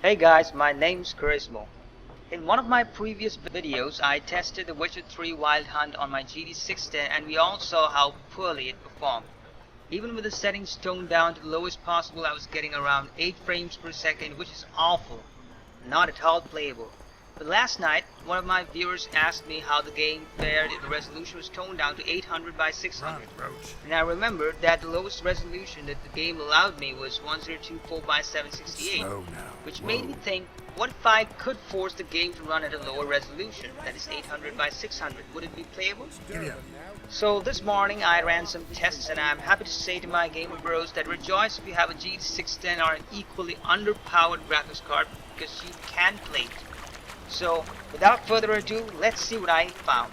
Hey guys, my name's Charismo. In one of my previous videos, I tested the Witcher 3 Wild Hunt on my GT610 and we all saw how poorly it performed. Even with the settings toned down to the lowest possible, I was getting around 8 frames per second, which is awful. Not at all playable. But last night, one of my viewers asked me how the game fared if the resolution was toned down to 800 by 600. And I remembered that the lowest resolution that the game allowed me was 1024 by 768, which made me think, what if I could force the game to run at a lower resolution, that is 800 by 600, would it be playable? So this morning I ran some tests and I'm happy to say to my gamer bros that rejoice if you have a GT610 or an equally underpowered graphics card, because you can play it. So without further ado, let's see what I found.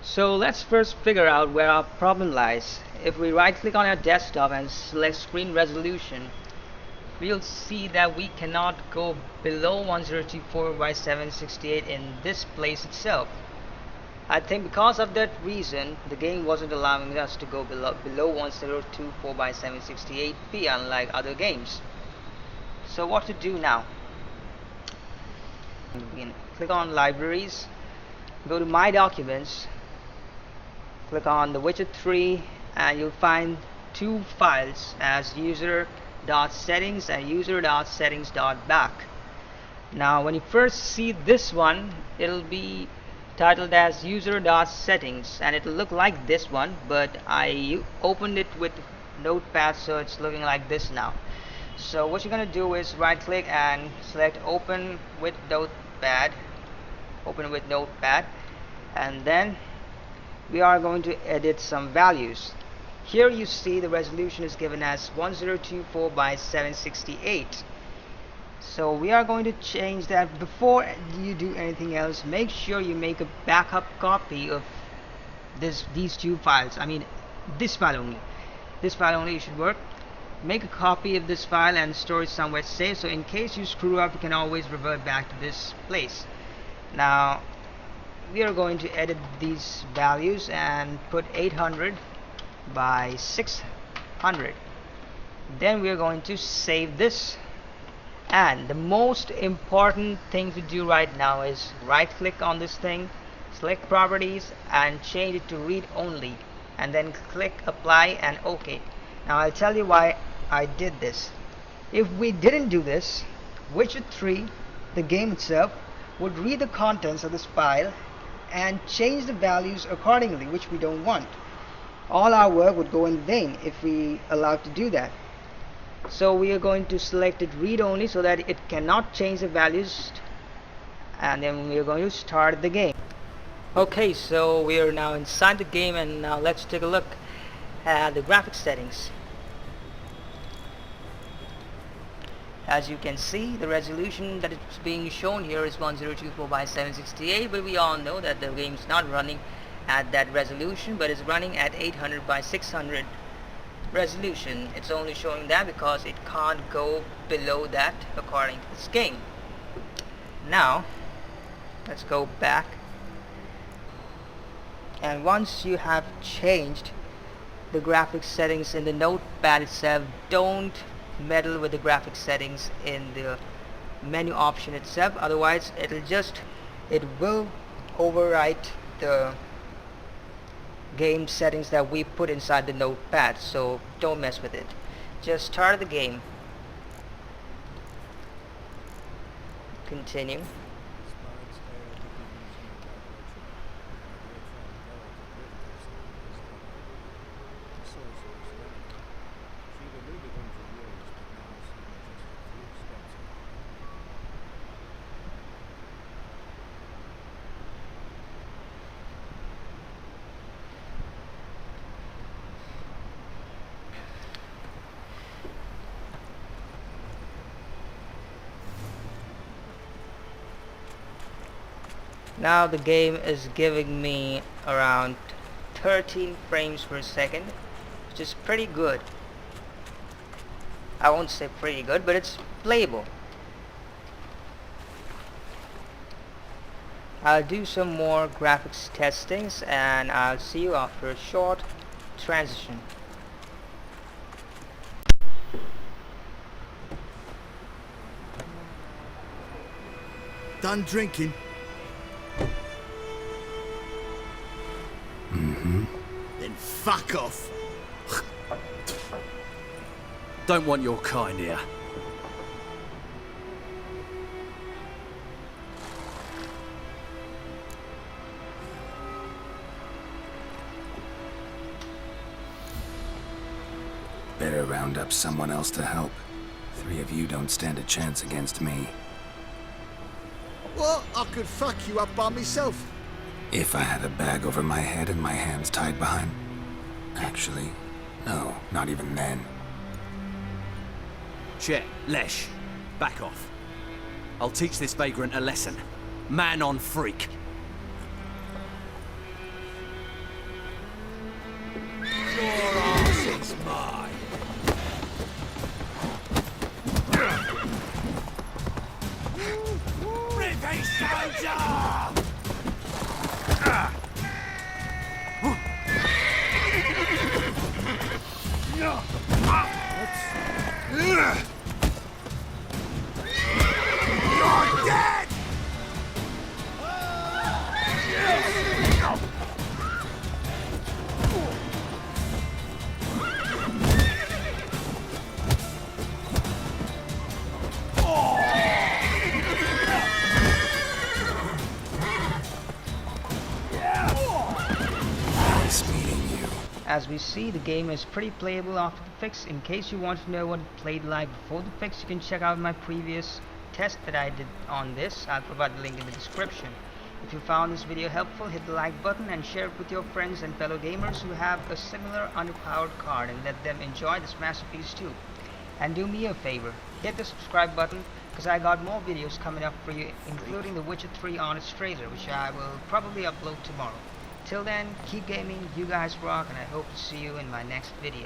So let's first figure out where our problem lies. If we right click on our desktop and select screen resolution, we'll see that we cannot go below 1024 by 768 in this place itself. I think because of that reason, the game wasn't allowing us to go below 1024 by 768p unlike other games. So what to do now? We can click on libraries, go to my documents, click on the Witcher 3 and you'll find two files as user.settings and user.settings.back. Now when you first see this one, it'll be titled as user.settings and it'll look like this one, but I opened it with Notepad, so it's looking like this now. So what you're gonna do is right click and select open with Notepad, and then we are going to edit some values. Here you see the resolution is given as 1024 by 768. So we are going to change that. Before you do anything else, make sure you make a backup copy of these two files. I mean this file only should work. Make a copy of this file and store it somewhere safe, so in case you screw up you can always revert back to this place. Now we are going to edit these values and put 800 by 600. Then we are going to save this. And the most important thing to do right now is right click on this thing, select properties and change it to read only, and then click apply and OK. Now I'll tell you why I did this. If we didn't do this, Witcher 3, the game itself, would read the contents of this file and change the values accordingly, which we don't want. All our work would go in vain if we allowed to do that. So we are going to select it read only so that it cannot change the values, and then we are going to start the game. Okay, so we are now inside the game, and now let's take a look at the graphics settings. As you can see, the resolution that is being shown here is 1024 by 768, but we all know that the game is not running at that resolution, but is running at 800 by 600 resolution. It's only showing that because it can't go below that according to this game. Now let's go back, and once you have changed the graphics settings in the notepad itself, don't meddle with the graphics settings in the menu option itself, otherwise it will overwrite the game settings that we put inside the notepad. So don't mess with it. Just start the game, continue, now the game is giving me around 13 frames per second, which is pretty good. I won't say pretty good, but it's playable. I'll do some more graphics testings and I'll see you after a short transition. Done drinking? Mm-hmm. Then fuck off. Don't want your kind here. Better round up someone else to help. 3 of you don't stand a chance against me. What? I could fuck you up by myself. If I had a bag over my head and my hands tied behind... Actually, no, not even then. Chet, Lesh, back off. I'll teach this vagrant a lesson. Man on freak. Your ass is mine. Rippy soldier! You're dead! Nice meeting you. As we see, the game is pretty playable after the fix. In case you want to know what it played like before the fix, you can check out my previous test that I did on this. I'll provide the link in the description. If you found this video helpful, hit the like button and share it with your friends and fellow gamers who have a similar underpowered card, and let them enjoy this masterpiece too. And do me a favor, hit the subscribe button, because I got more videos coming up for you, including The Witcher 3 Honest Trader, which I will probably upload tomorrow. Till then, keep gaming, you guys rock, and I hope to see you in my next video.